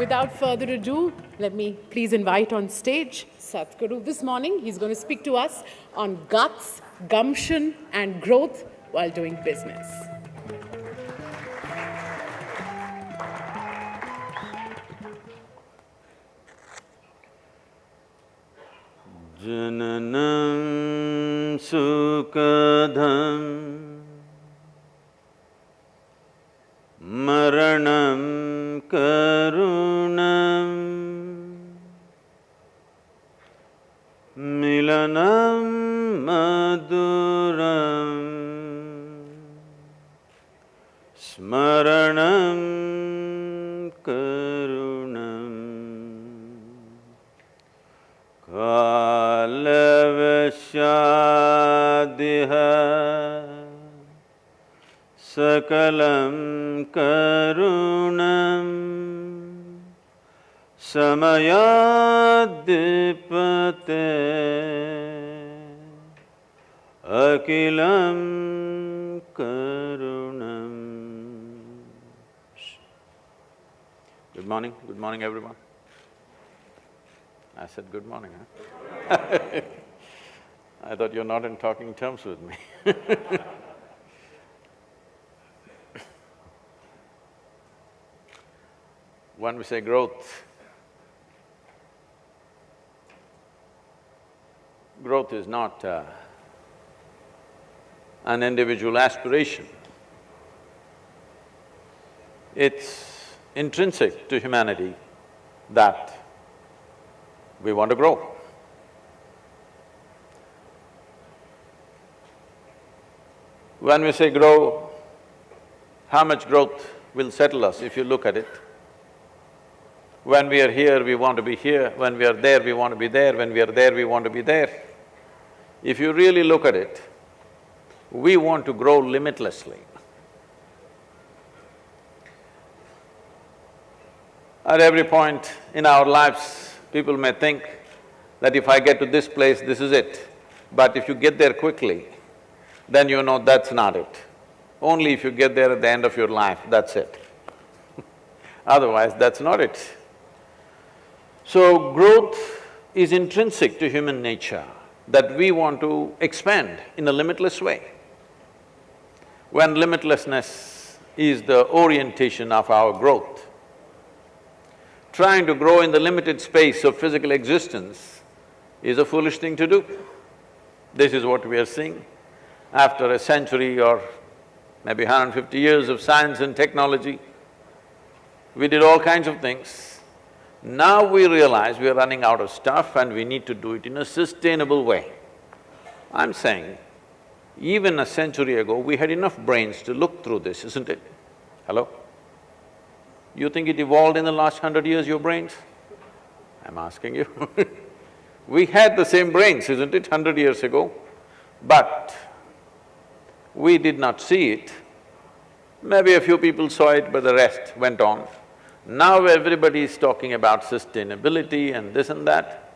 without further ado, let me please invite on stage Sadhguru. This morning, he's going to speak to us on guts, gumption, and growth while doing business. Jananam sukadham maranam karunam milanam maduram smaranam karunam kalavashadiha sakalam karunam samayadipate akilam karunam. Good morning everyone. I said good morning, huh? I thought you're not in talking terms with me. When we say growth, growth is not an individual aspiration. It's intrinsic to humanity that we want to grow. When we say grow, how much growth will settle us if you look at it? When we are here, we want to be here. When we are there, we want to be there. When we are there, we want to be there. If you really look at it, we want to grow limitlessly. At every point in our lives, people may think that if I get to this place, this is it. But if you get there quickly, then you know that's not it. Only if you get there at the end of your life, that's it. Otherwise, that's not it. So, growth is intrinsic to human nature, that we want to expand in a limitless way. When limitlessness is the orientation of our growth, trying to grow in the limited space of physical existence is a foolish thing to do. This is what we are seeing. After a century or maybe 150 years of science and technology, we did all kinds of things. Now we realize we are running out of stuff and we need to do it in a sustainable way. I'm saying, even a century ago, we had enough brains to look through this, isn't it? Hello? You think it evolved in the last 100 years, your brains? I'm asking you. We had the same brains, isn't it, 100 years ago? But we did not see it. Maybe a few people saw it, but the rest went on. Now everybody is talking about sustainability and this and that.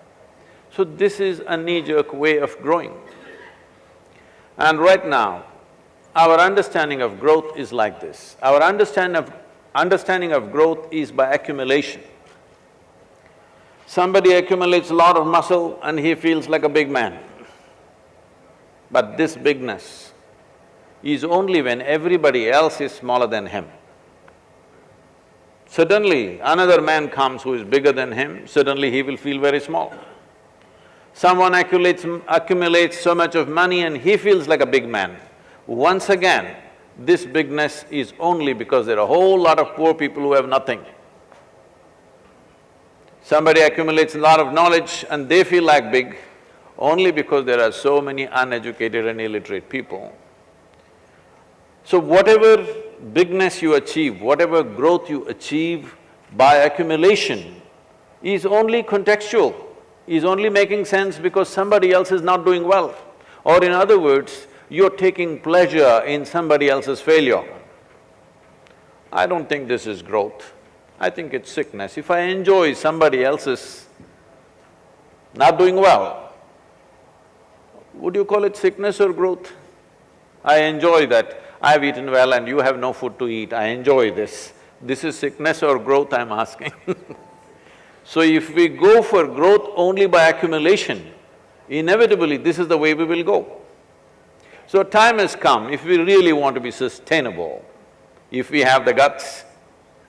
So this is a knee-jerk way of growing. And right now, our understanding of growth is like this. Our understanding of growth is by accumulation. Somebody accumulates a lot of muscle and he feels like a big man. But this bigness is only when everybody else is smaller than him. Suddenly, another man comes who is bigger than him, suddenly he will feel very small. Someone accumulates so much of money and he feels like a big man. Once again, this bigness is only because there are a whole lot of poor people who have nothing. Somebody accumulates a lot of knowledge and they feel like big only because there are so many uneducated and illiterate people. So whatever bigness you achieve, whatever growth you achieve by accumulation is only contextual, is only making sense because somebody else is not doing well. Or in other words, you're taking pleasure in somebody else's failure. I don't think this is growth, I think it's sickness. If I enjoy somebody else's not doing well, would you call it sickness or growth? I enjoy that. I've eaten well and you have no food to eat, I enjoy this. This is sickness or growth, I'm asking. So if we go for growth only by accumulation, inevitably this is the way we will go. So time has come, if we really want to be sustainable, if we have the guts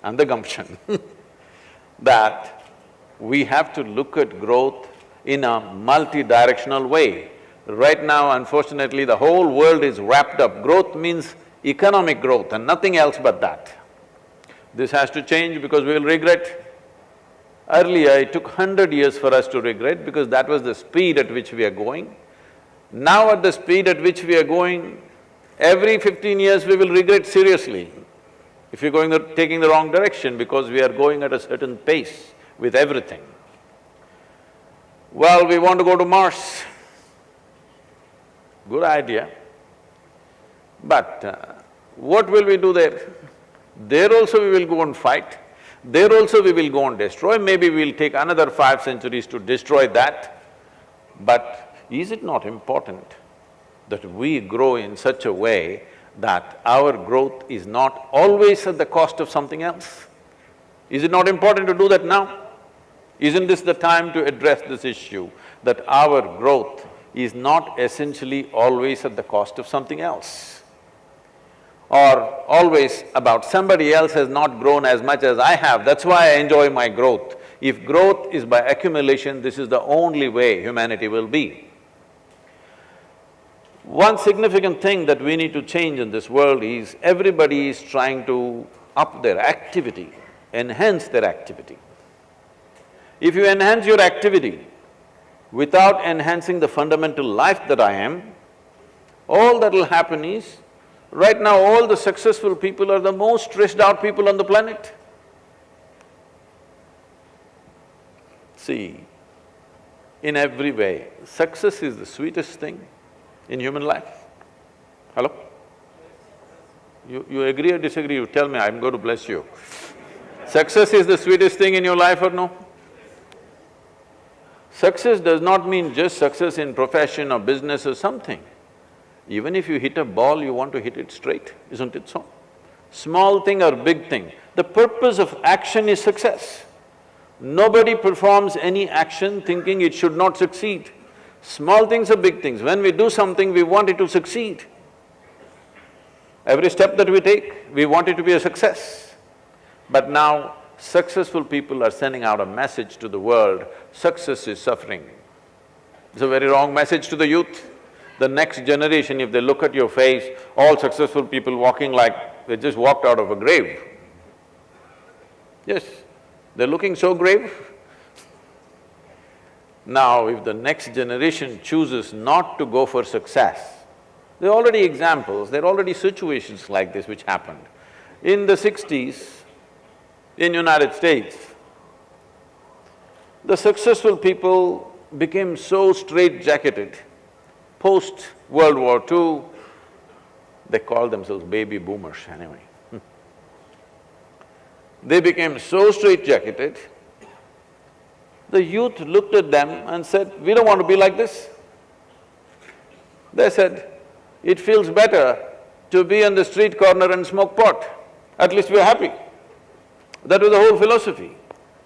and the gumption, that we have to look at growth in a multi-directional way. Right now, unfortunately, the whole world is wrapped up. Growth means economic growth and nothing else but that. This has to change because we will regret. Earlier, it took 100 years for us to regret because that was the speed at which we are going. Now at the speed at which we are going, every 15 years we will regret seriously if you're taking the wrong direction because we are going at a certain pace with everything. Well, we want to go to Mars. Good idea. But what will we do there? There also we will go and fight. There also we will go and destroy. Maybe we'll take another 5 centuries to destroy that. But is it not important that we grow in such a way that our growth is not always at the cost of something else? Is it not important to do that now? Isn't this the time to address this issue, that our growth is not essentially always at the cost of something else? Or always about somebody else has not grown as much as I have, that's why I enjoy my growth. If growth is by accumulation, this is the only way humanity will be. One significant thing that we need to change in this world is everybody is trying to up their activity, enhance their activity. If you enhance your activity without enhancing the fundamental life that I am, all that will happen is, right now all the successful people are the most stressed out people on the planet. See, in every way, success is the sweetest thing in human life. Hello? You agree or disagree? You tell me, I'm going to bless you. Success is the sweetest thing in your life or no? Success does not mean just success in profession or business or something. Even if you hit a ball, you want to hit it straight, isn't it so? Small thing or big thing, the purpose of action is success. Nobody performs any action thinking it should not succeed. Small things or big things, when we do something, we want it to succeed. Every step that we take, we want it to be a success. But now, successful people are sending out a message to the world, success is suffering. It's a very wrong message to the youth. The next generation, if they look at your face, all successful people walking like they just walked out of a grave. Yes, they're looking so grave. Now, if the next generation chooses not to go for success, there are already examples, there are already situations like this which happened. In the 60s, in United States, the successful people became so straight-jacketed. Post-World War II, they called themselves baby boomers anyway. They became so straight-jacketed, the youth looked at them and said, we don't want to be like this. They said, it feels better to be on the street corner and smoke pot, at least we're happy. That was the whole philosophy.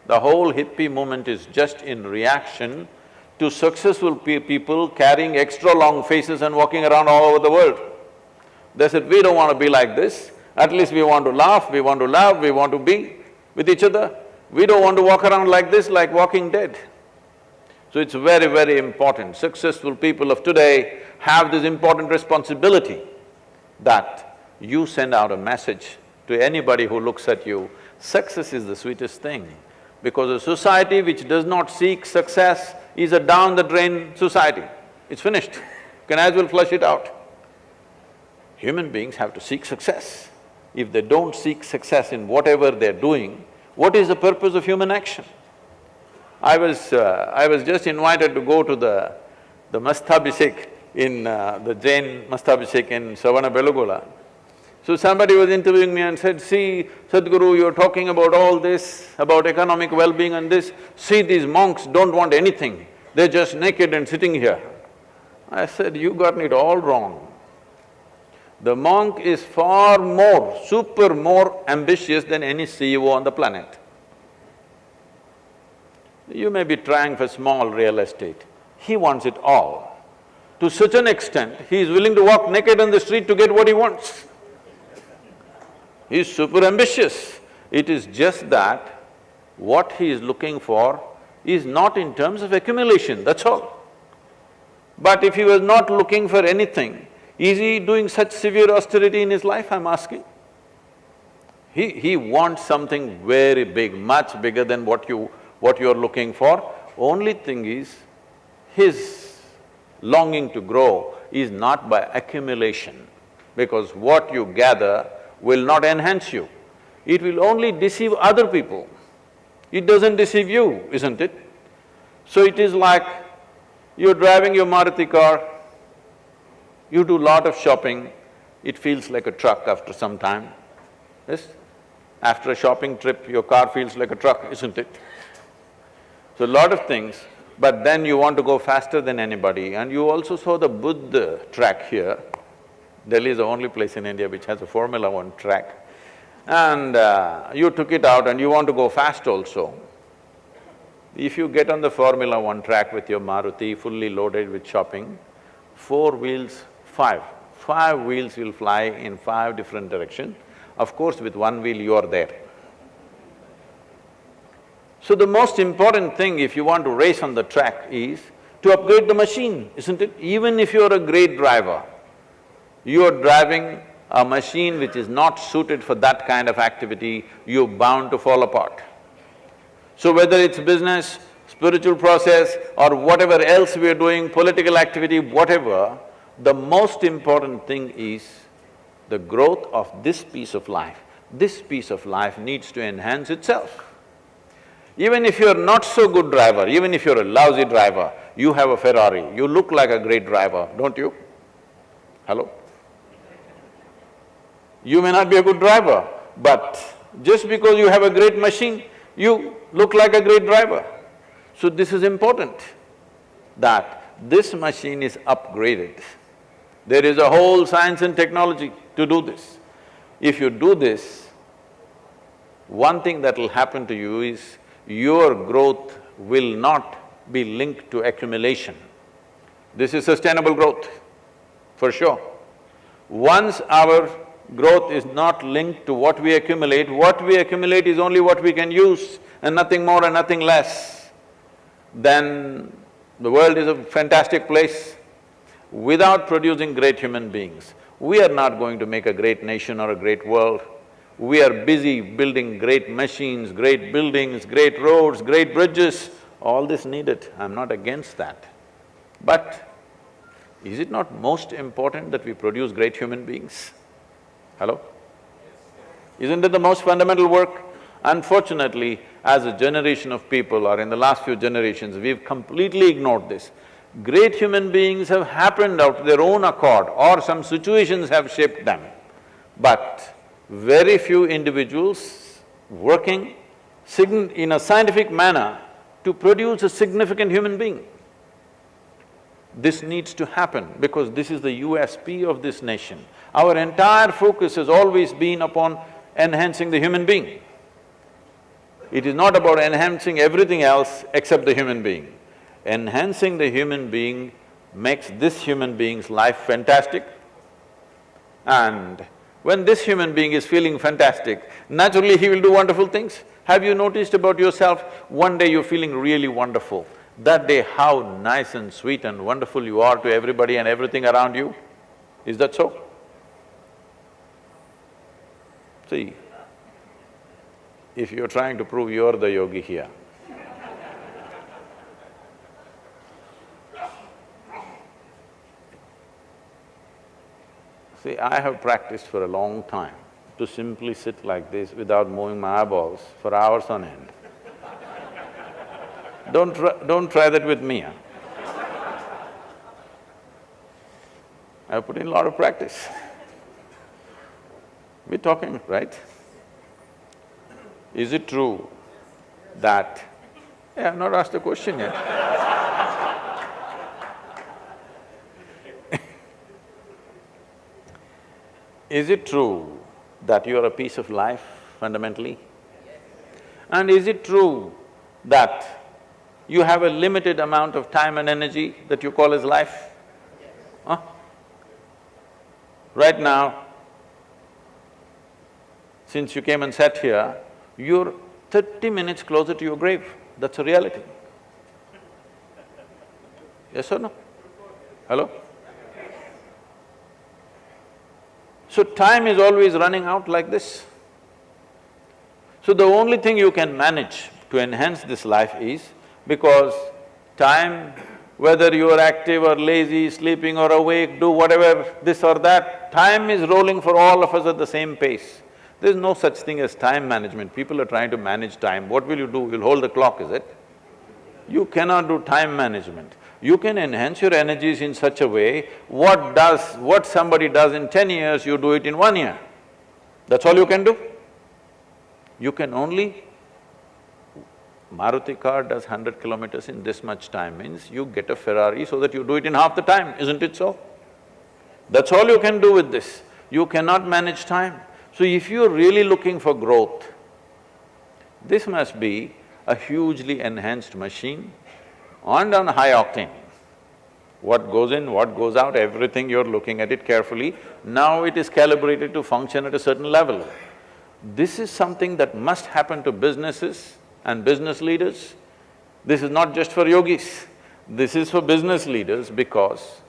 The whole hippie movement is just in reaction to successful people carrying extra long faces and walking around all over the world. They said, we don't want to be like this, at least we want to laugh, we want to love, we want to be with each other. We don't want to walk around like this, like walking dead. So it's very, very important. Successful people of today have this important responsibility that you send out a message to anybody who looks at you. Success is the sweetest thing, because a society which does not seek success is a down-the-drain society. It's finished. You can as well flush it out. Human beings have to seek success. If they don't seek success in whatever they're doing, what is the purpose of human action? I was just invited to go to the Mastabhishek in the Jain Mastabhishek in Savana-Belugola. So somebody was interviewing me and said, see, Sadhguru, you're talking about all this, about economic well-being and this, see these monks don't want anything, they're just naked and sitting here. I said, you've gotten it all wrong. The monk is far more, super more ambitious than any CEO on the planet. You may be trying for small real estate, he wants it all. To such an extent, he is willing to walk naked on the street to get what he wants. He is super ambitious. It is just that what he is looking for is not in terms of accumulation, that's all. But if he was not looking for anything, is he doing such severe austerity in his life, I'm asking? He wants something very big, much bigger than what you're looking for. Only thing is, his longing to grow is not by accumulation, because what you gather will not enhance you. It will only deceive other people. It doesn't deceive you, isn't it? So it is like you're driving your Maruti car, you do lot of shopping, it feels like a truck after some time, yes? After a shopping trip, your car feels like a truck, isn't it? So lot of things, but then you want to go faster than anybody, and you also saw the Buddha track here. Delhi is the only place in India which has a Formula One track. And you took it out and you want to go fast also. If you get on the Formula One track with your Maruti fully loaded with shopping, five wheels will fly in 5 different directions. Of course, with one wheel you are there. So the most important thing if you want to race on the track is to upgrade the machine, isn't it? Even if you're a great driver, you are driving a machine which is not suited for that kind of activity, you're bound to fall apart. So whether it's business, spiritual process or whatever else we are doing, political activity, whatever, the most important thing is the growth of this piece of life. This piece of life needs to enhance itself. Even if you're not so good driver, even if you're a lousy driver, you have a Ferrari, you look like a great driver, don't you? Hello? You may not be a good driver, but just because you have a great machine, you look like a great driver. So this is important, that this machine is upgraded. There is a whole science and technology to do this. If you do this, one thing that will happen to you is your growth will not be linked to accumulation. This is sustainable growth, for sure. Once our growth is not linked to what we accumulate is only what we can use and nothing more and nothing less, then the world is a fantastic place. Without producing great human beings, we are not going to make a great nation or a great world. We are busy building great machines, great buildings, great roads, great bridges, all this needed, I'm not against that. But is it not most important that we produce great human beings? Hello? Isn't it the most fundamental work? Unfortunately, as a generation of people or in the last few generations, we've completely ignored this. Great human beings have happened out of their own accord or some situations have shaped them. But very few individuals working in a scientific manner to produce a significant human being. This needs to happen because this is the USP of this nation. Our entire focus has always been upon enhancing the human being. It is not about enhancing everything else except the human being. Enhancing the human being makes this human being's life fantastic, and when this human being is feeling fantastic, naturally he will do wonderful things. Have you noticed about yourself, one day you're feeling really wonderful, that day how nice and sweet and wonderful you are to everybody and everything around you? Is that so? See, if you're trying to prove you're the yogi here, see, I have practiced for a long time to simply sit like this without moving my eyeballs for hours on end. Don't try that with me, huh? I've put in a lot of practice. We're talking, right? Is it true that… Yeah, I've not asked the question yet. Is it true that you are a piece of life fundamentally? And is it true that you have a limited amount of time and energy that you call as life? Huh? Right now, since you came and sat here, you're 30 minutes closer to your grave. That's a reality. Yes or no? Hello? So time is always running out like this. So the only thing you can manage to enhance this life is, because time, whether you are active or lazy, sleeping or awake, do whatever, this or that, time is rolling for all of us at the same pace. There's no such thing as time management. People are trying to manage time. What will you do? You'll hold the clock, is it? You cannot do time management. You can enhance your energies in such a way, what somebody does in 10 years, you do it in 1 year. That's all you can do. You can only… Maruti car does 100 kilometers in this much time, means you get a Ferrari so that you do it in half the time, isn't it so? That's all you can do with this. You cannot manage time. So if you're really looking for growth, this must be a hugely enhanced machine and on high octane. What goes in, what goes out, everything you're looking at it carefully. Now it is calibrated to function at a certain level. This is something that must happen to businesses and business leaders. This is not just for yogis, this is for business leaders, because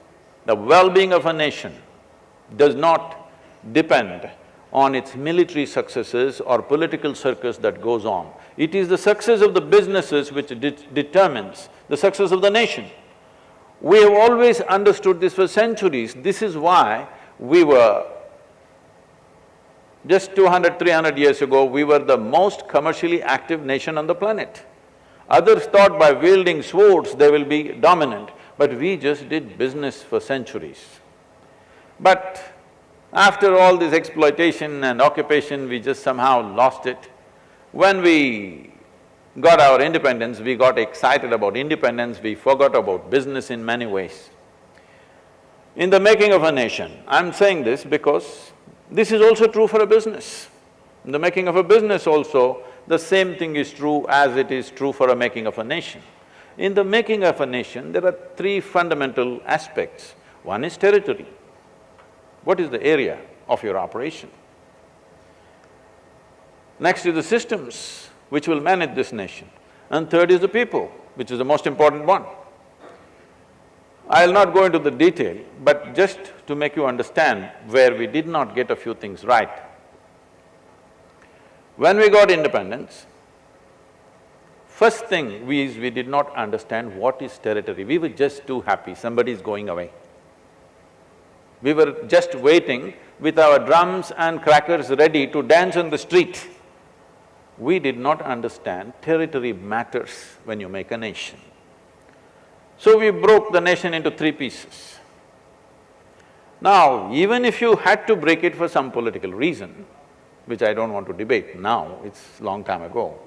the well-being of a nation does not depend on its military successes or political circus that goes on. It is the success of the businesses which determines the success of the nation. We have always understood this for centuries. This is why we were… just 200, 300 years ago, we were the most commercially active nation on the planet. Others thought by wielding swords they will be dominant, but we just did business for centuries. But after all this exploitation and occupation, we just somehow lost it. When we got our independence, we got excited about independence, we forgot about business in many ways. In the making of a nation, I'm saying this because this is also true for a business. In the making of a business also, the same thing is true as it is true for a making of a nation. In the making of a nation, there are three fundamental aspects. One is territory. What is the area of your operation? Next is the systems which will manage this nation. And third is the people, which is the most important one. I'll not go into the detail, but just to make you understand where we did not get a few things right. When we got independence, first thing we did not understand what is territory. We were just too happy, somebody is going away. We were just waiting with our drums and crackers ready to dance on the street. We did not understand territory matters when you make a nation. So we broke the nation into three pieces. Now, even if you had to break it for some political reason, which I don't want to debate now, it's long time ago,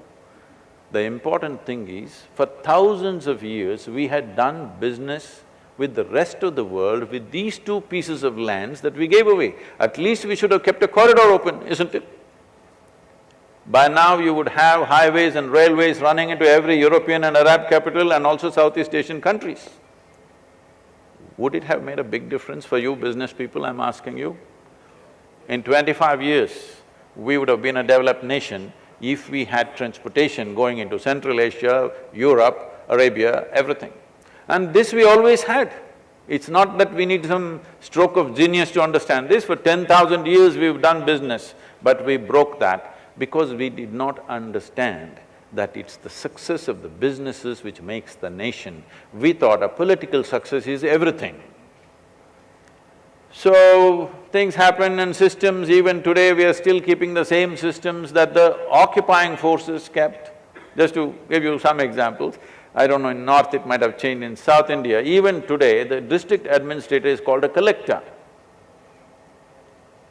the important thing is, for thousands of years we had done business with the rest of the world with these two pieces of lands that we gave away. At least we should have kept a corridor open, isn't it? By now you would have highways and railways running into every European and Arab capital and also Southeast Asian countries. Would it have made a big difference for you business people, I'm asking you? In 25 years, we would have been a developed nation if we had transportation going into Central Asia, Europe, Arabia, everything. And this we always had. It's not that we need some stroke of genius to understand this. For 10,000 years we've done business, but we broke that because we did not understand that it's the success of the businesses which makes the nation. We thought a political success is everything. So, things happen and systems, even today we are still keeping the same systems that the occupying forces kept. Just to give you some examples, I don't know, in north it might have changed, in South India, even today the district administrator is called a collector.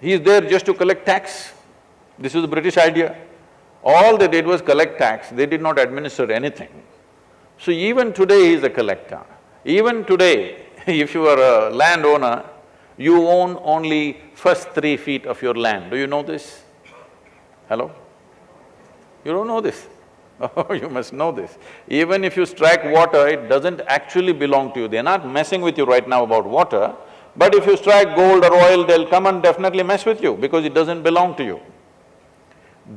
He is there just to collect tax. This was the British idea. All they did was collect tax, they did not administer anything. So even today he is a collector. Even today, if you are a landowner You own only first 3 feet of your land. Do you know this? Hello? You don't know this? Oh, you must know this. Even if you strike water, it doesn't actually belong to you. They're not messing with you right now about water, but if you strike gold or oil, they'll come and definitely mess with you because it doesn't belong to you.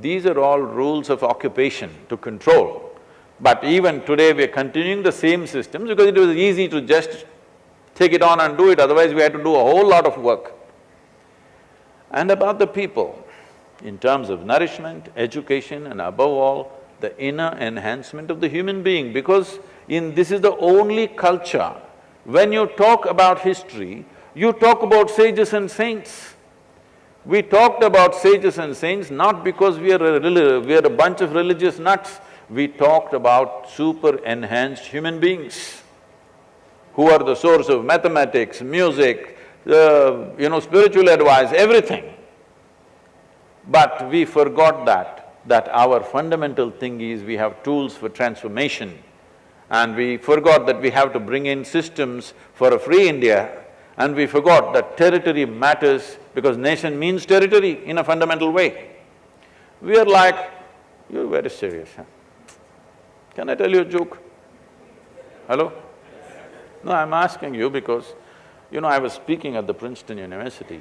These are all rules of occupation to control. But even today, we're continuing the same systems because it was easy to just take it on and do it, otherwise we had to do a whole lot of work. And about the people, in terms of nourishment, education, and above all, the inner enhancement of the human being, because this is the only culture, when you talk about history, you talk about sages and saints. We talked about sages and saints not because we are a bunch of religious nuts, we talked about super enhanced human beings who are the source of mathematics, music, spiritual advice, everything. But we forgot that our fundamental thing is we have tools for transformation, and we forgot that we have to bring in systems for a free India, and we forgot that territory matters because nation means territory in a fundamental way. We are like, you're very serious, huh? Can I tell you a joke? Hello? No, I'm asking you because, I was speaking at the Princeton University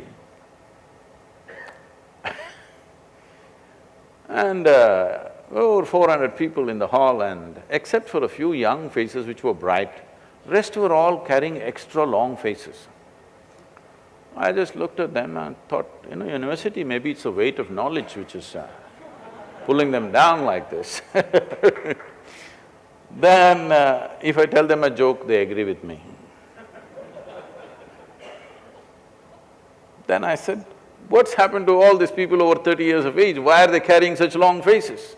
and over 400 people in the hall, and except for a few young faces which were bright, rest were all carrying extra long faces. I just looked at them and thought, university, maybe it's the weight of knowledge which is pulling them down like this. Then if I tell them a joke, they agree with me. Then I said, what's happened to all these people over 30 years of age? Why are they carrying such long faces?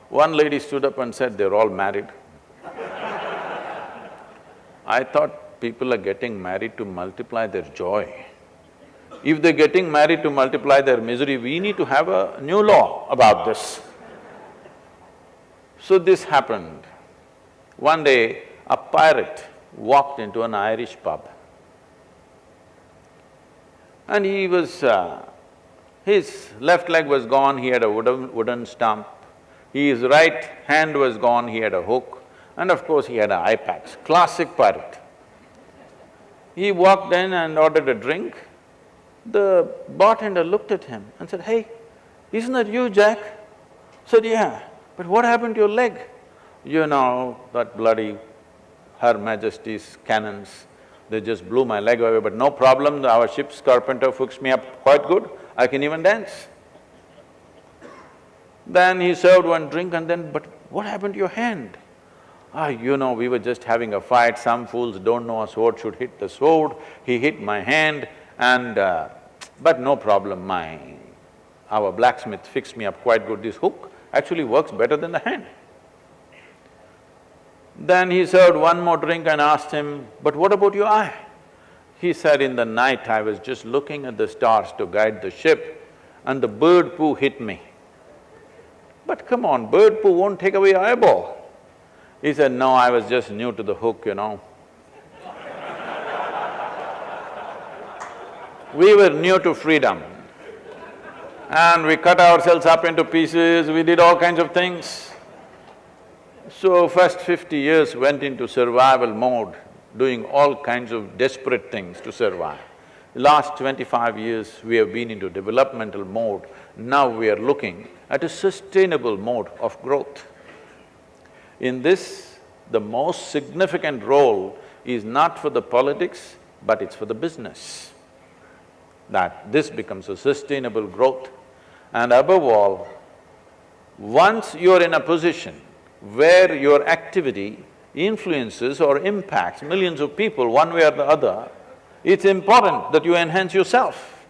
One lady stood up and said, they're all married. I thought people are getting married to multiply their joy. If they're getting married to multiply their misery, we need to have a new law about this. So this happened. One day, a pirate walked into an Irish pub. And his left leg was gone, he had a wooden stump. His right hand was gone, he had a hook. And of course, he had an eye patch, classic pirate. He walked in and ordered a drink. The bartender looked at him and said, "Hey, isn't that you, Jack?" Said, "Yeah, but what happened to your leg?" That bloody Her Majesty's cannons, they just blew my leg away, but no problem, our ship's carpenter fixed me up quite good, I can even dance. Then he served one drink and then, "But what happened to your hand?" We were just having a fight, some fools don't know a sword should hit the sword, he hit my hand and… but no problem, our blacksmith fixed me up quite good, this hook actually works better than the hand. Then he served one more drink and asked him, "But what about your eye?" He said, "In the night I was just looking at the stars to guide the ship and the bird poo hit me." "But come on, bird poo won't take away your eyeball." He said, "No, I was just new to the hook, We were new to freedom and we cut ourselves up into pieces, we did all kinds of things. So first 50 years went into survival mode, doing all kinds of desperate things to survive. Last 25 years, we have been into developmental mode. Now we are looking at a sustainable mode of growth. In this, the most significant role is not for the politics, but it's for the business, that this becomes a sustainable growth. And above all, once you're in a position where your activity influences or impacts millions of people one way or the other, it's important that you enhance yourself.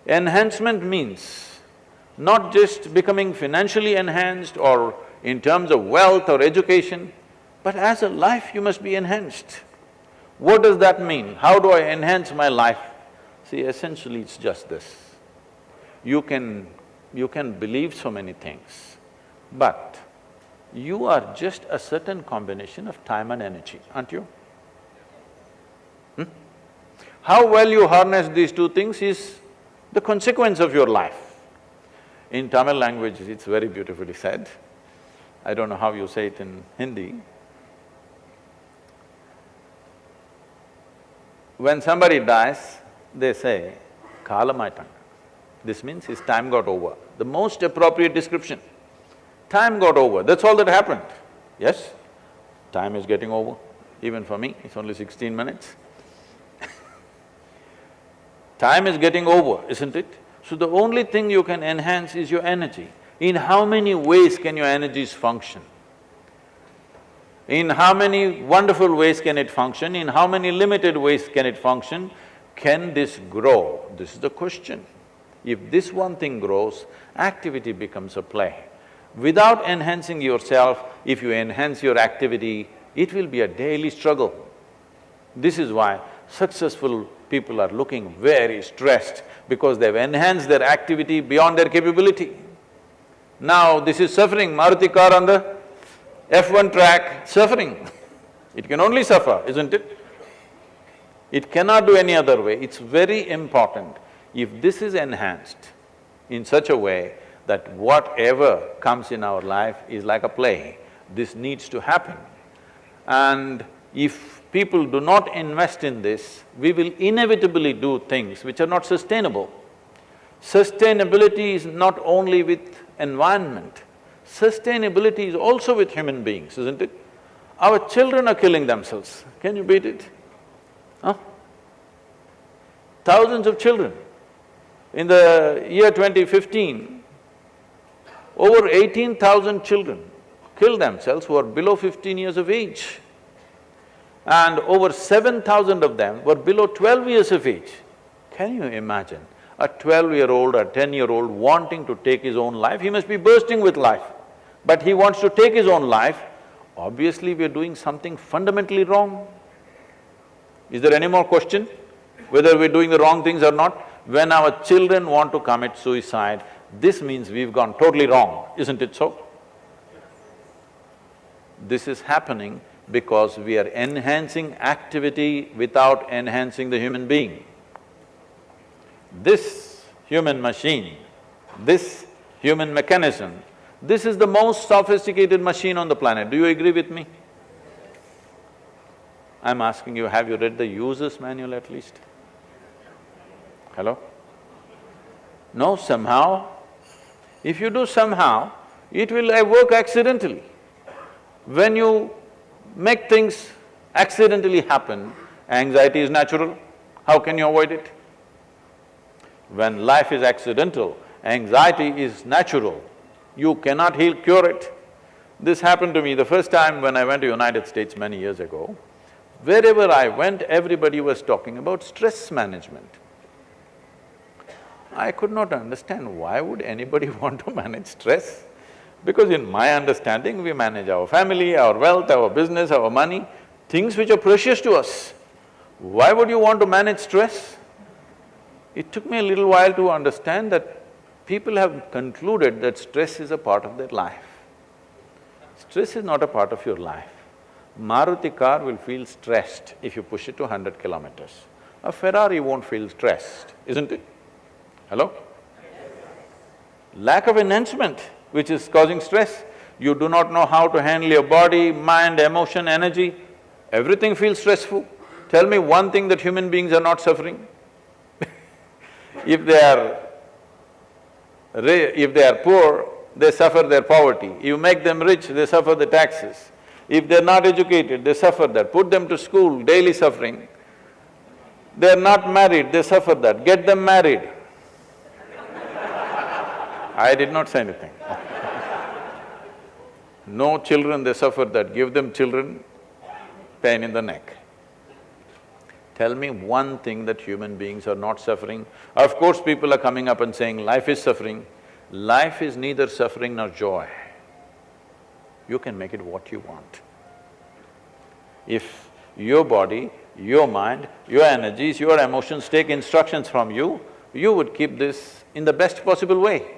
Enhancement means not just becoming financially enhanced or in terms of wealth or education, but as a life you must be enhanced. What does that mean? How do I enhance my life? See, essentially it's just this. You can believe so many things, but you are just a certain combination of time and energy, aren't you? How well you harness these two things is the consequence of your life. In Tamil language, it's very beautifully said. I don't know how you say it in Hindi. When somebody dies, they say, "Kalamaitanga." This means his time got over. The most appropriate description. Time got over, that's all that happened. Yes, time is getting over. Even for me, it's only 16 minutes. Time is getting over, isn't it? So the only thing you can enhance is your energy. In how many ways can your energies function? In how many wonderful ways can it function? In how many limited ways can it function? Can this grow? This is the question. If this one thing grows, activity becomes a play. Without enhancing yourself, if you enhance your activity, it will be a daily struggle. This is why successful people are looking very stressed, because they've enhanced their activity beyond their capability. Now this is suffering, Maruti car on the F1 track, suffering. It can only suffer, isn't it? It cannot do any other way. It's very important. If this is enhanced in such a way that whatever comes in our life is like a play, this needs to happen. And if people do not invest in this, we will inevitably do things which are not sustainable. Sustainability is not only with environment, sustainability is also with human beings, isn't it? Our children are killing themselves, can you beat it? Huh? Thousands of children. In the year 2015, over 18,000 children killed themselves who are below 15 years of age. And over 7,000 of them were below 12 years of age. Can you imagine a 12-year-old or 10-year-old wanting to take his own life? He must be bursting with life, but he wants to take his own life. Obviously, we are doing something fundamentally wrong. Is there any more question whether we're doing the wrong things or not? When our children want to commit suicide, this means we've gone totally wrong, isn't it so? This is happening because we are enhancing activity without enhancing the human being. This human machine, this human mechanism, this is the most sophisticated machine on the planet. Do you agree with me? I'm asking you, have you read the user's manual at least? Hello? No, somehow? If you do somehow, it will work accidentally. When you make things accidentally happen, anxiety is natural, how can you avoid it? When life is accidental, anxiety is natural, you cannot cure it. This happened to me the first time when I went to United States many years ago. Wherever I went, everybody was talking about stress management. I could not understand why would anybody want to manage stress, because in my understanding, we manage our family, our wealth, our business, our money, things which are precious to us. Why would you want to manage stress? It took me a little while to understand that people have concluded that stress is a part of their life. Stress is not a part of your life. Maruti car will feel stressed if you push it to 100 kilometers. A Ferrari won't feel stressed, isn't it? Hello? Lack of enhancement, which is causing stress. You do not know how to handle your body, mind, emotion, energy, everything feels stressful. Tell me one thing that human beings are not suffering. If they are poor, they suffer their poverty. You make them rich, they suffer the taxes. If they're not educated, they suffer that. Put them to school, daily suffering. They're not married, they suffer that. Get them married. I did not say anything. No children, they suffer that. Give them children, pain in the neck. Tell me one thing that human beings are not suffering. Of course, people are coming up and saying, life is suffering. Life is neither suffering nor joy. You can make it what you want. If your body, your mind, your energies, your emotions take instructions from you, you would keep this in the best possible way.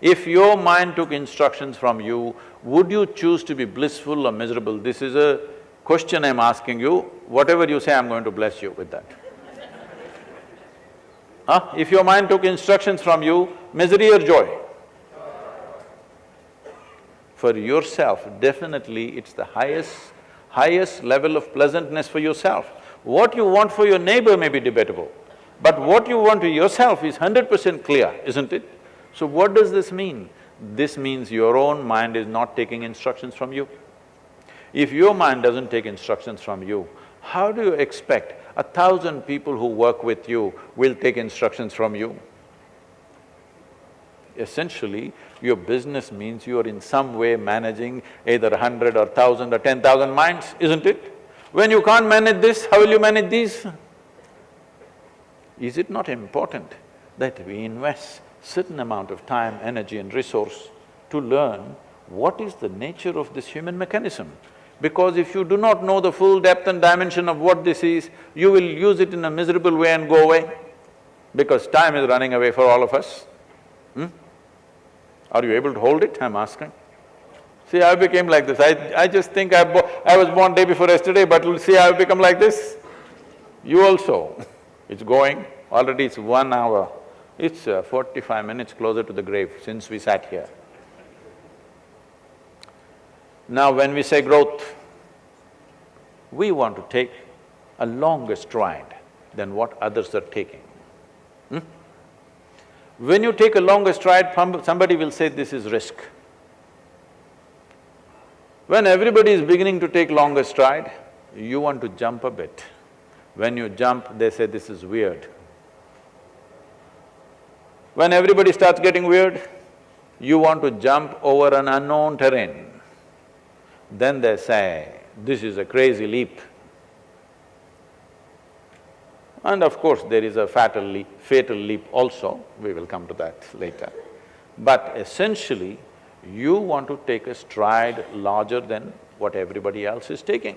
If your mind took instructions from you, would you choose to be blissful or miserable? This is a question I'm asking you. Whatever you say, I'm going to bless you with that. Huh? If your mind took instructions from you, misery or joy? For yourself, definitely it's the highest level of pleasantness for yourself. What you want for your neighbor may be debatable, but what you want to yourself is 100% clear, isn't it? So what does this mean? This means your own mind is not taking instructions from you. If your mind doesn't take instructions from you, how do you expect 1,000 people who work with you will take instructions from you? Essentially, your business means you are in some way managing either 100 or 1,000 or 10,000 minds, isn't it? When you can't manage this, how will you manage these? Is it not important that we invest certain amount of time, energy and resource to learn what is the nature of this human mechanism? Because if you do not know the full depth and dimension of what this is, you will use it in a miserable way and go away, because time is running away for all of us. Are you able to hold it, I'm asking? See, I became like this. I just think I was born day before yesterday, but see, I've become like this. You also. It's going, already it's 1 hour. It's 45 minutes closer to the grave since we sat here. Now when we say growth, we want to take a longer stride than what others are taking. When you take a longer stride, somebody will say this is risk. When everybody is beginning to take longer stride, you want to jump a bit. When you jump, they say this is weird. When everybody starts getting weird, you want to jump over an unknown terrain. Then they say, this is a crazy leap. And of course, there is a fatal leap also, we will come to that later. But essentially, you want to take a stride larger than what everybody else is taking.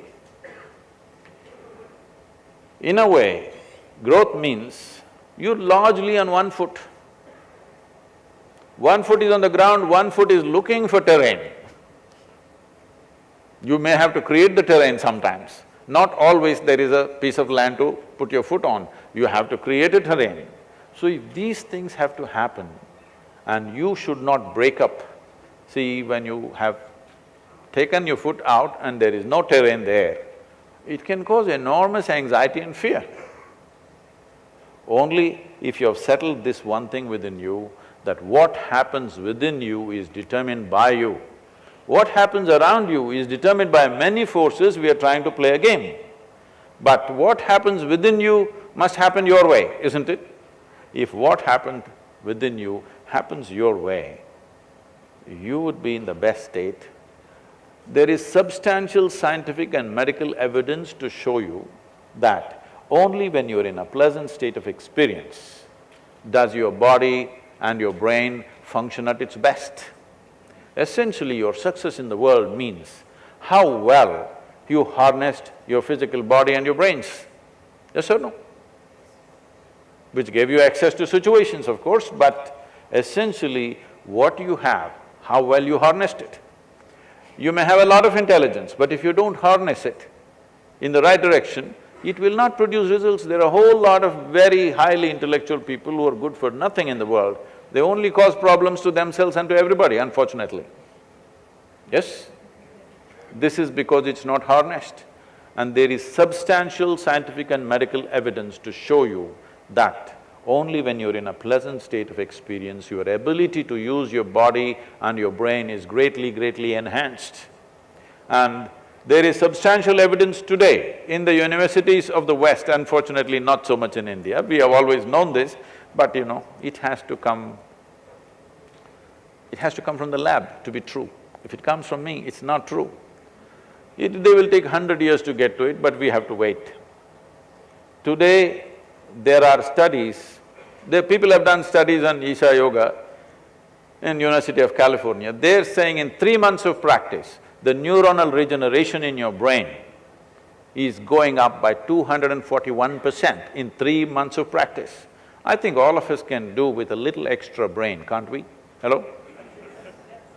In a way, growth means you're largely on one foot. One foot is on the ground, one foot is looking for terrain. You may have to create the terrain sometimes. Not always there is a piece of land to put your foot on, you have to create a terrain. So if these things have to happen, and you should not break up. See, when you have taken your foot out and there is no terrain there, it can cause enormous anxiety and fear. Only if you have settled this one thing within you, that what happens within you is determined by you. What happens around you is determined by many forces, we are trying to play a game. But what happens within you must happen your way, isn't it? If what happened within you happens your way, you would be in the best state. There is substantial scientific and medical evidence to show you that only when you're in a pleasant state of experience does your body and your brain function at its best. Essentially, your success in the world means how well you harnessed your physical body and your brains. Yes or no? Which gave you access to situations, of course, but essentially what you have, how well you harnessed it. You may have a lot of intelligence, but if you don't harness it in the right direction, it will not produce results. There are a whole lot of very highly intellectual people who are good for nothing in the world. They only cause problems to themselves and to everybody, unfortunately. Yes? This is because it's not harnessed. And there is substantial scientific and medical evidence to show you that only when you're in a pleasant state of experience, your ability to use your body and your brain is greatly enhanced. And there is substantial evidence today in the universities of the West, unfortunately not so much in India, we have always known this, but you know, it has to come from the lab to be true. If it comes from me, it's not true. They will take 100 years to get to it, but we have to wait. Today, there are studies, people have done studies on Isha Yoga in University of California. They're saying in 3 months of practice, the neuronal regeneration in your brain is going up by 241% in 3 months of practice. I think all of us can do with a little extra brain, can't we? Hello?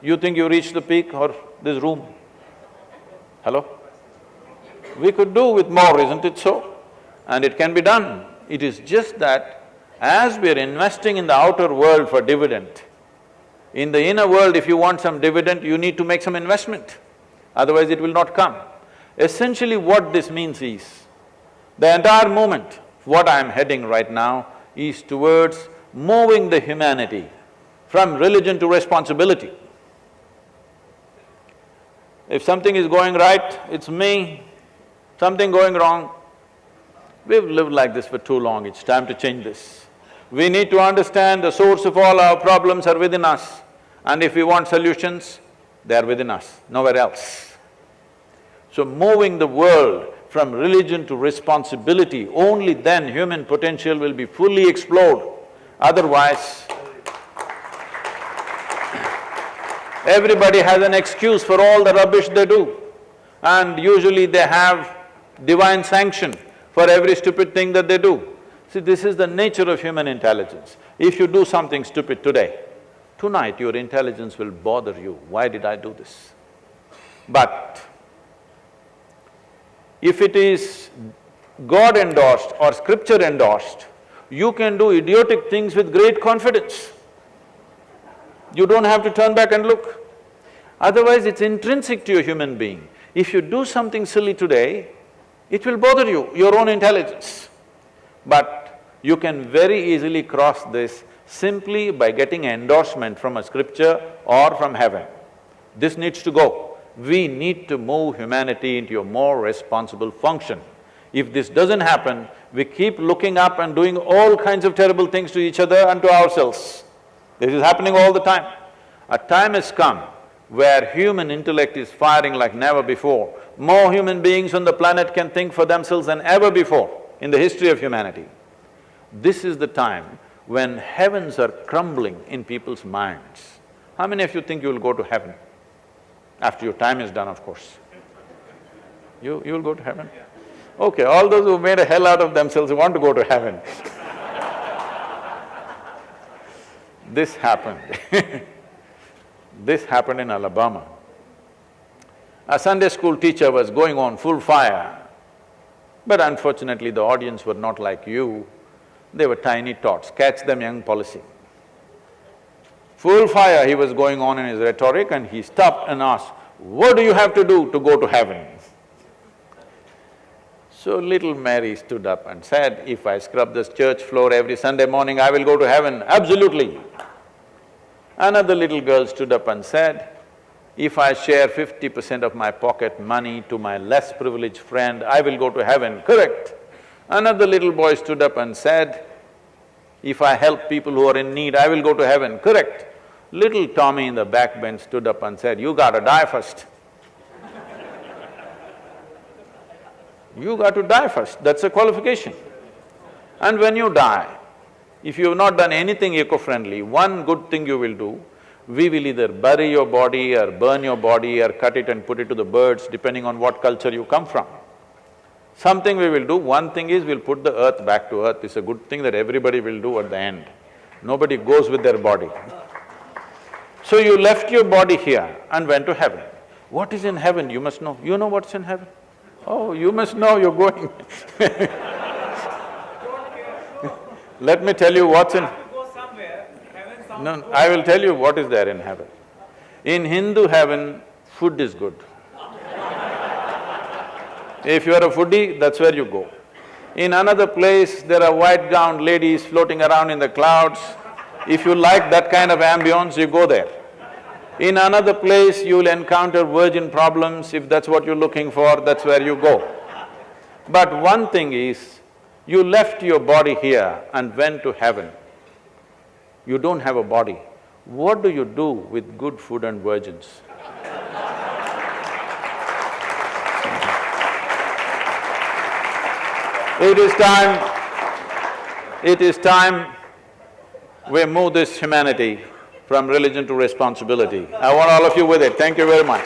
You think you reached the peak or this room? Hello? We could do with more, isn't it so? And it can be done. It is just that As we're investing in the outer world for dividend, in the inner world, if you want some dividend, you need to make some investment, otherwise it will not come. Essentially what this means is, the entire movement, what I'm heading right now, is towards moving the humanity from religion to responsibility. If something is going right, it's me, something going wrong, we've lived like this for too long, it's time to change this. We need to understand the source of all our problems are within us, and if we want solutions, they are within us, nowhere else. So moving the world from religion to responsibility, only then human potential will be fully explored. Otherwise, everybody has an excuse for all the rubbish they do, and usually they have divine sanction for every stupid thing that they do. See, this is the nature of human intelligence. If you do something stupid today, tonight your intelligence will bother you, why did I do this? But if it is God endorsed or scripture endorsed, you can do idiotic things with great confidence. You don't have to turn back and look. Otherwise, it's intrinsic to a human being. If you do something silly today, it will bother you, your own intelligence. But you can very easily cross this simply by getting endorsement from a scripture or from heaven. This needs to go. We need to move humanity into a more responsible function. If this doesn't happen, we keep looking up and doing all kinds of terrible things to each other and to ourselves. This is happening all the time. A time has come where human intellect is firing like never before. More human beings on the planet can think for themselves than ever before in the history of humanity. This is the time when heavens are crumbling in people's minds. How many of you think you will go to heaven? After your time is done, of course. You will go to heaven? Okay, all those who made a hell out of themselves want to go to heaven. This happened This happened in Alabama. A Sunday school teacher was going on full fire, but unfortunately the audience were not like you, they were tiny tots, catch them young policy. Full fire he was going on in his rhetoric, and he stopped and asked, "What do you have to do to go to heaven?" So little Mary stood up and said, "If I scrub this church floor every Sunday morning, I will go to heaven, absolutely." Another little girl stood up and said, "If I share 50% of my pocket money to my less privileged friend, I will go to heaven, correct?" Another little boy stood up and said, "If I help people who are in need, I will go to heaven, correct?" Little Tommy in the back bench stood up and said, "You gotta die first." You got to die first, that's a qualification. And when you die, if you have not done anything eco-friendly, one good thing you will do, we will either bury your body or burn your body or cut it and put it to the birds, depending on what culture you come from. Something we will do, one thing is we'll put the earth back to earth, it's a good thing that everybody will do at the end. Nobody goes with their body. So you left your body here and went to heaven. What is in heaven, you must know. You know what's in heaven? Oh, you must know, you're going Let me tell you what's in… No, I will tell you what is there in heaven. In Hindu heaven, food is good. If you are a foodie, that's where you go. In another place, there are white-gowned ladies floating around in the clouds. If you like that kind of ambience, you go there. In another place, you will encounter virgin problems. If that's what you're looking for, that's where you go. But one thing is, you left your body here and went to heaven. You don't have a body. What do you do with good food and virgins? It is time we move this humanity from religion to responsibility. I want all of you with it. Thank you very much.